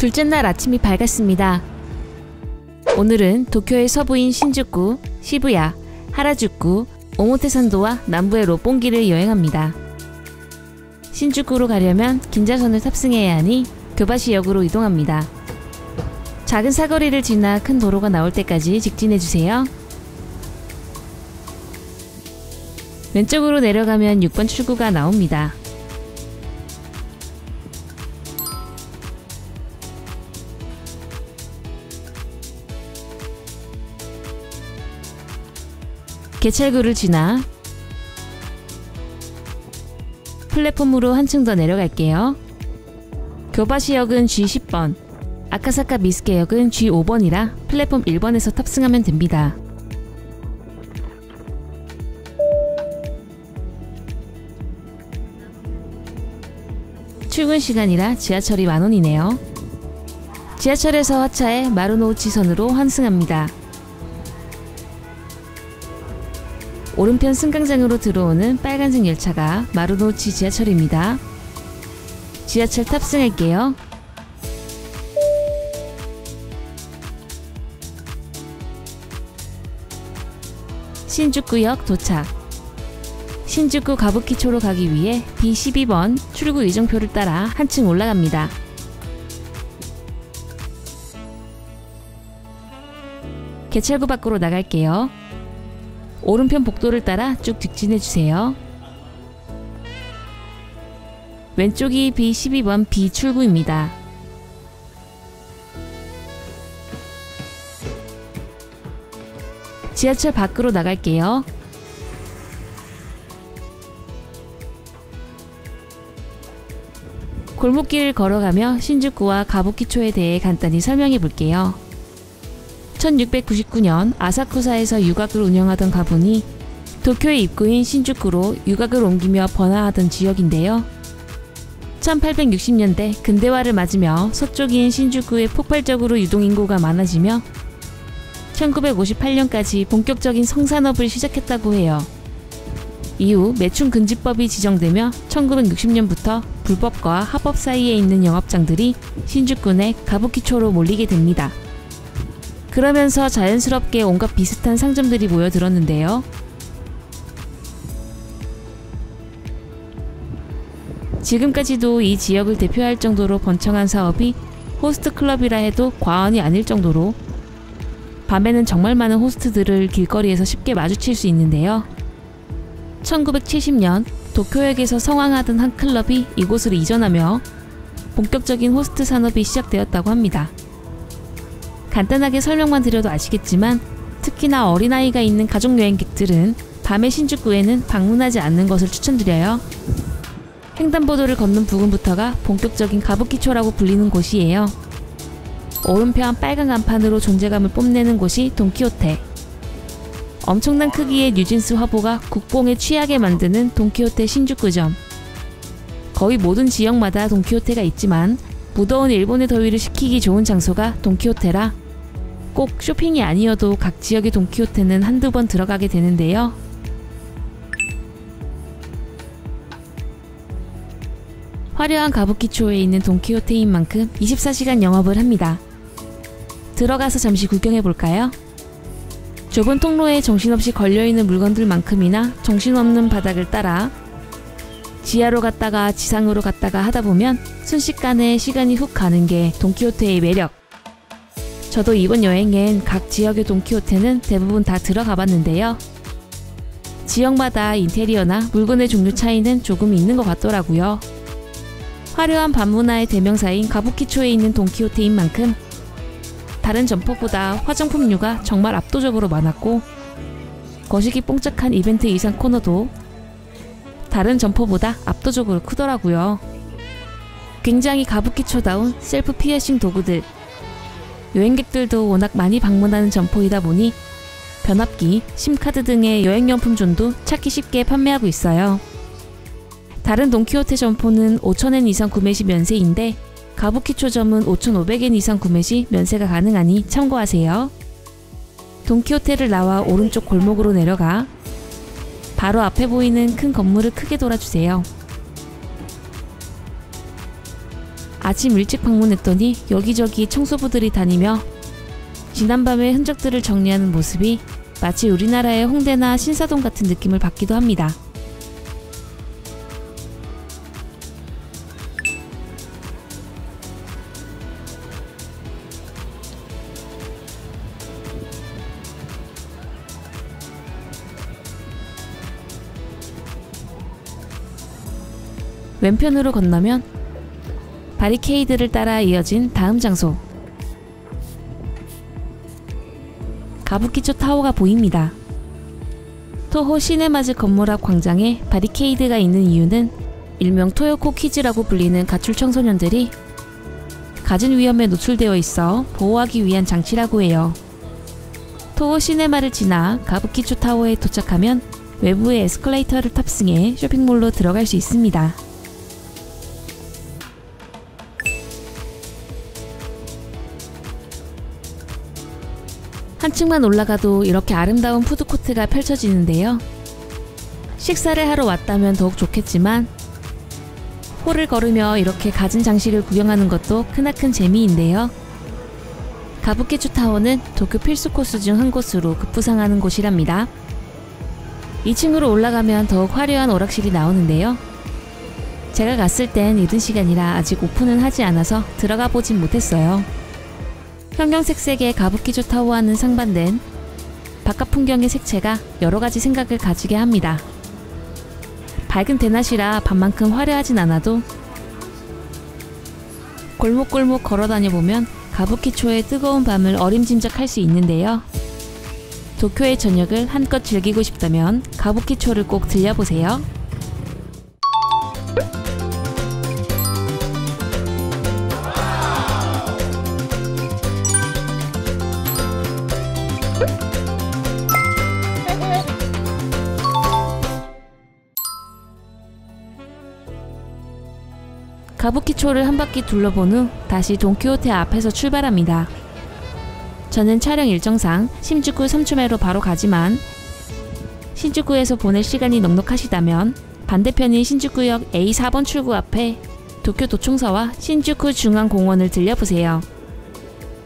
둘째 날 아침이 밝았습니다. 오늘은 도쿄의 서부인 신주쿠, 시부야, 하라주쿠, 오모테산도와 남부의 롯본기를 여행합니다. 신주쿠로 가려면 긴자선을 탑승해야 하니 교바시역으로 이동합니다. 작은 사거리를 지나 큰 도로가 나올 때까지 직진해주세요. 왼쪽으로 내려가면 6번 출구가 나옵니다. 개찰구를 지나 플랫폼으로 한층 더 내려갈게요. 교바시역은 G10번, 아카사카 미스케역은 G5번이라 플랫폼 1번에서 탑승하면 됩니다. 출근 시간이라 지하철이 만원이네요. 지하철에서 하차해 마루노우치선으로 환승합니다. 오른편 승강장으로 들어오는 빨간색 열차가 마루노우치 지하철입니다. 지하철 탑승할게요. 신주쿠역 도착. 신주쿠 가부키초로 가기 위해 B12번 출구 이정표를 따라 한층 올라갑니다. 개찰구 밖으로 나갈게요. 오른편 복도를 따라 쭉 직진해주세요. 왼쪽이 B12번 B 출구입니다. 지하철 밖으로 나갈게요. 골목길을 걸어가며 신주쿠와 가부키초에 대해 간단히 설명해 볼게요. 1699년 아사쿠사에서 유곽을 운영하던 가분이 도쿄의 입구인 신주쿠로 유곽을 옮기며 번화하던 지역인데요. 1860년대 근대화를 맞으며 서쪽인 신주쿠에 폭발적으로 유동인구가 많아지며 1958년까지 본격적인 성산업을 시작했다고 해요. 이후 매춘금지법이 지정되며 1960년부터 불법과 합법 사이에 있는 영업장들이 신주쿠 내 가부키초로 몰리게 됩니다. 그러면서 자연스럽게 온갖 비슷한 상점들이 모여들었는데요. 지금까지도 이 지역을 대표할 정도로 번창한 사업이 호스트 클럽이라 해도 과언이 아닐 정도로 밤에는 정말 많은 호스트들을 길거리에서 쉽게 마주칠 수 있는데요. 1970년 도쿄역에서 성황하던 한 클럽이 이곳으로 이전하며 본격적인 호스트 산업이 시작되었다고 합니다. 간단하게 설명만 드려도 아시겠지만 특히나 어린아이가 있는 가족여행객들은 밤에 신주쿠에는 방문하지 않는 것을 추천드려요. 횡단보도를 걷는 부근부터가 본격적인 가부키초라고 불리는 곳이에요. 오른편 빨간 간판으로 존재감을 뽐내는 곳이 돈키호테. 엄청난 크기의 뉴진스 화보가 국뽕에 취하게 만드는 돈키호테 신주쿠점. 거의 모든 지역마다 돈키호테가 있지만 무더운 일본의 더위를 식히기 좋은 장소가 돈키호테라 꼭 쇼핑이 아니어도 각 지역의 돈키호테는 한두 번 들어가게 되는데요. 화려한 가부키초에 있는 돈키호테인 만큼 24시간 영업을 합니다. 들어가서 잠시 구경해볼까요? 좁은 통로에 정신없이 걸려있는 물건들만큼이나 정신없는 바닥을 따라 지하로 갔다가 지상으로 갔다가 하다보면 순식간에 시간이 훅 가는 게 돈키호테의 매력. 저도 이번 여행엔 각 지역의 돈키호테는 대부분 다 들어가 봤는데요. 지역마다 인테리어나 물건의 종류 차이는 조금 있는 것 같더라고요. 화려한 밤문화의 대명사인 가부키초에 있는 돈키호테인 만큼 다른 점포보다 화장품류가 정말 압도적으로 많았고 거시기 뽕짝한 이벤트 의상 코너도 다른 점포보다 압도적으로 크더라고요. 굉장히 가부키초다운 셀프 피어싱 도구들, 여행객들도 워낙 많이 방문하는 점포이다 보니 변압기, 심카드 등의 여행용품존도 찾기 쉽게 판매하고 있어요. 다른 돈키호테 점포는 5,000엔 이상 구매 시 면세인데 가부키초점은 5,500엔 이상 구매 시 면세가 가능하니 참고하세요. 돈키호테를 나와 오른쪽 골목으로 내려가 바로 앞에 보이는 큰 건물을 크게 돌아주세요. 아침 일찍 방문했더니 여기저기 청소부들이 다니며 지난밤의 흔적들을 정리하는 모습이 마치 우리나라의 홍대나 신사동 같은 느낌을 받기도 합니다. 왼편으로 건너면 바리케이드를 따라 이어진 다음 장소, 가부키초 타워가 보입니다. 토호 시네마즈 건물 앞 광장에 바리케이드가 있는 이유는 일명 토요코 키즈라고 불리는 가출 청소년들이 갖은 위험에 노출되어 있어 보호하기 위한 장치라고 해요. 토호 시네마를 지나 가부키초 타워에 도착하면 외부의 에스컬레이터를 탑승해 쇼핑몰로 들어갈 수 있습니다. 한층만 올라가도 이렇게 아름다운 푸드코트가 펼쳐지는데요. 식사를 하러 왔다면 더욱 좋겠지만 홀을 걸으며 이렇게 갖은 장식을 구경하는 것도 크나큰 재미인데요. 가부키초 타워는 도쿄 필수 코스 중 한 곳으로 급부상하는 곳이랍니다. 2층으로 올라가면 더욱 화려한 오락실이 나오는데요. 제가 갔을 땐 이른 시간이라 아직 오픈은 하지 않아서 들어가 보진 못했어요. 형형색색의 가부키초 타워와는 상반된 바깥 풍경의 색채가 여러가지 생각을 가지게 합니다. 밝은 대낮이라 밤만큼 화려하진 않아도 골목골목 걸어다녀보면 가부키초의 뜨거운 밤을 어림짐작할 수 있는데요. 도쿄의 저녁을 한껏 즐기고 싶다면 가부키초를 꼭 들려보세요. 가부키초를 한 바퀴 둘러본 후 다시 돈키호테 앞에서 출발합니다. 저는 촬영 일정상 신주쿠 3추메로 바로 가지만 신주쿠에서 보낼 시간이 넉넉하시다면 반대편인 신주쿠역 A4번 출구 앞에 도쿄도청사와 신주쿠 중앙공원을 들려보세요.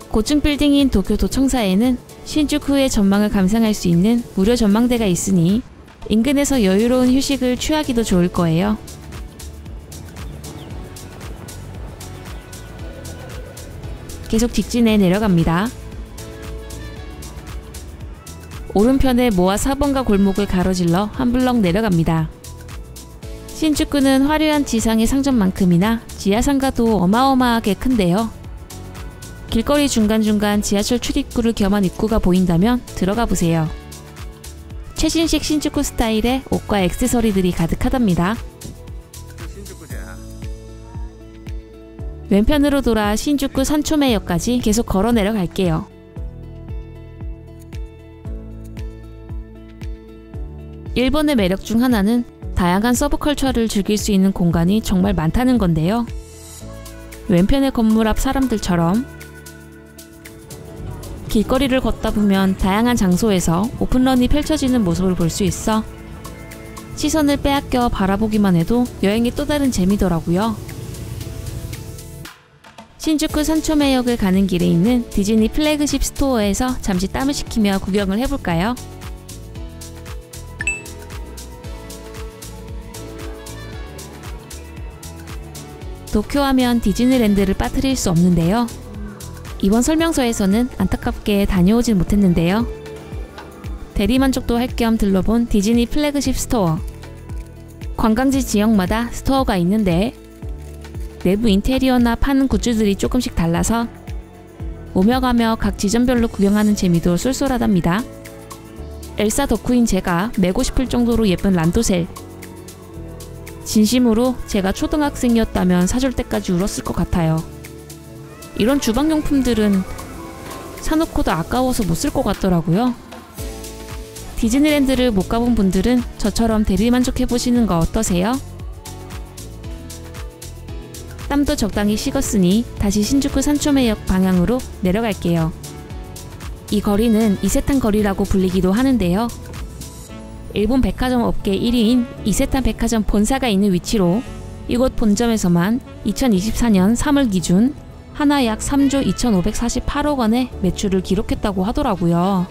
고층 빌딩인 도쿄도청사에는 신주쿠의 전망을 감상할 수 있는 무료 전망대가 있으니 인근에서 여유로운 휴식을 취하기도 좋을 거예요. 계속 직진해 내려갑니다. 오른편에 모아 4번가 골목을 가로질러 한 블럭 내려갑니다. 신주쿠는 화려한 지상의 상점만큼이나 지하상가도 어마어마하게 큰데요. 길거리 중간중간 지하철 출입구를 겸한 입구가 보인다면 들어가 보세요. 최신식 신주쿠 스타일의 옷과 액세서리들이 가득하답니다. 왼편으로 돌아 신주쿠 산초메역까지 계속 걸어 내려갈게요. 일본의 매력 중 하나는 다양한 서브컬처를 즐길 수 있는 공간이 정말 많다는 건데요. 왼편의 건물 앞 사람들처럼 길거리를 걷다 보면 다양한 장소에서 오픈런이 펼쳐지는 모습을 볼 수 있어 시선을 빼앗겨 바라보기만 해도 여행의 또 다른 재미더라고요. 신주쿠 산초메역을 가는 길에 있는 디즈니 플래그십 스토어에서 잠시 땀을 식히며 구경을 해볼까요? 도쿄하면 디즈니랜드를 빠뜨릴 수 없는데요. 이번 설명서에서는 안타깝게 다녀오진 못했는데요. 대리만족도 할 겸 들러본 디즈니 플래그십 스토어. 관광지 지역마다 스토어가 있는데 내부 인테리어나 파는 굿즈들이 조금씩 달라서 오며 가며 각 지점별로 구경하는 재미도 쏠쏠하답니다. 엘사 덕후인 제가 메고 싶을 정도로 예쁜 란도셀. 진심으로 제가 초등학생이었다면 사줄 때까지 울었을 것 같아요. 이런 주방용품들은 사놓고도 아까워서 못 쓸 것 같더라고요. 디즈니랜드를 못 가본 분들은 저처럼 대리만족해보시는 거 어떠세요? 땀도 적당히 식었으니 다시 신주쿠 산초메역 방향으로 내려갈게요. 이 거리는 이세탄 거리라고 불리기도 하는데요. 일본 백화점 업계 1위인 이세탄 백화점 본사가 있는 위치로 이곳 본점에서만 2024년 3월 기준 하나 약 3조 2,548억 원의 매출을 기록했다고 하더라고요.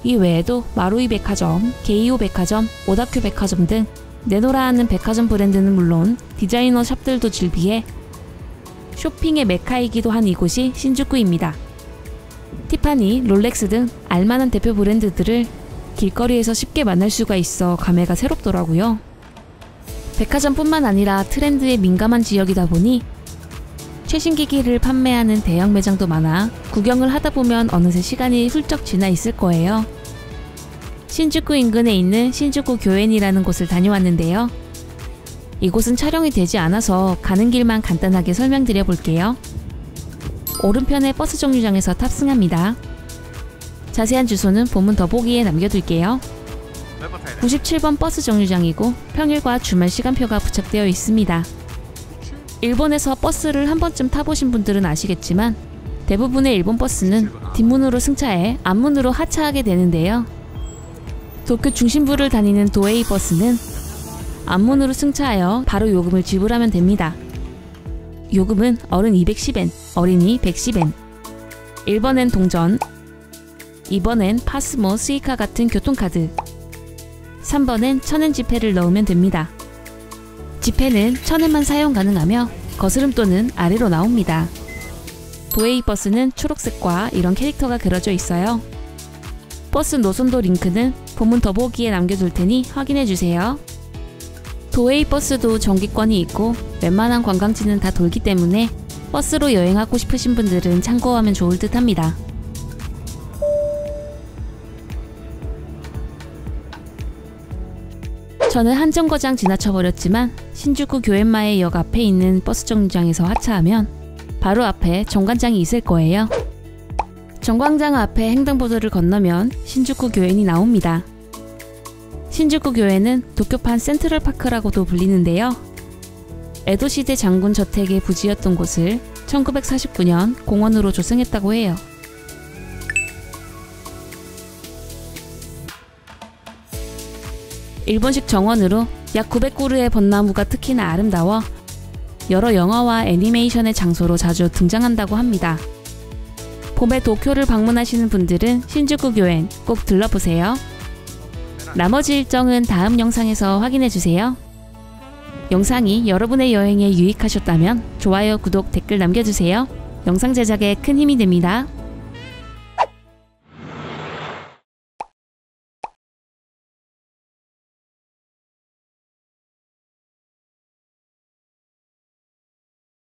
이 외에도 마루이 백화점, 게이오 백화점, 오다큐 백화점 등 내노라 하는 백화점 브랜드는 물론 디자이너 샵들도 즐비해 쇼핑의 메카이기도 한 이곳이 신주쿠입니다. 티파니, 롤렉스 등 알만한 대표 브랜드들을 길거리에서 쉽게 만날 수가 있어 감회가 새롭더라고요. 백화점뿐만 아니라 트렌드에 민감한 지역이다 보니 최신 기기를 판매하는 대형 매장도 많아 구경을 하다 보면 어느새 시간이 훌쩍 지나 있을 거예요. 신주쿠 인근에 있는 신주쿠 교엔이라는 곳을 다녀왔는데요. 이곳은 촬영이 되지 않아서 가는 길만 간단하게 설명드려 볼게요. 오른편의 버스 정류장에서 탑승합니다. 자세한 주소는 본문 더보기에 남겨둘게요. 97번 버스 정류장이고 평일과 주말 시간표가 부착되어 있습니다. 일본에서 버스를 한 번쯤 타보신 분들은 아시겠지만 대부분의 일본 버스는 뒷문으로 승차해 앞문으로 하차하게 되는데요. 도쿄 중심부를 다니는 도에이 버스는 앞문으로 승차하여 바로 요금을 지불하면 됩니다. 요금은 어른 210엔, 어린이 110엔. 1번엔 동전, 2번엔 파스모, 스이카 같은 교통카드, 3번엔 1000엔 지폐를 넣으면 됩니다. 지폐는 1000엔만 사용 가능하며 거스름 또는 아래로 나옵니다. 도에이 버스는 초록색과 이런 캐릭터가 그려져 있어요. 버스 노선도 링크는 본문 더보기에 남겨둘 테니 확인해주세요. 도에이 버스도 정기권이 있고 웬만한 관광지는 다 돌기 때문에 버스로 여행하고 싶으신 분들은 참고하면 좋을 듯 합니다. 저는 한정거장 지나쳐버렸지만 신주쿠 교엔마의 역 앞에 있는 버스 정류장에서 하차하면 바로 앞에 정관장이 있을 거예요. 정관장 앞에 횡단보도를 건너면 신주쿠 교엔이 나옵니다. 신주쿠 교엔은 도쿄판 센트럴파크라고도 불리는데요. 에도시대 장군 저택의 부지였던 곳을 1949년 공원으로 조성했다고 해요. 일본식 정원으로 약 900그루의 벚나무가 특히나 아름다워 여러 영화와 애니메이션의 장소로 자주 등장한다고 합니다. 봄에 도쿄를 방문하시는 분들은 신주쿠 교엔 꼭 들러보세요. 나머지 일정은 다음 영상에서 확인해주세요. 영상이 여러분의 여행에 유익하셨다면 좋아요, 구독, 댓글 남겨주세요. 영상 제작에 큰 힘이 됩니다.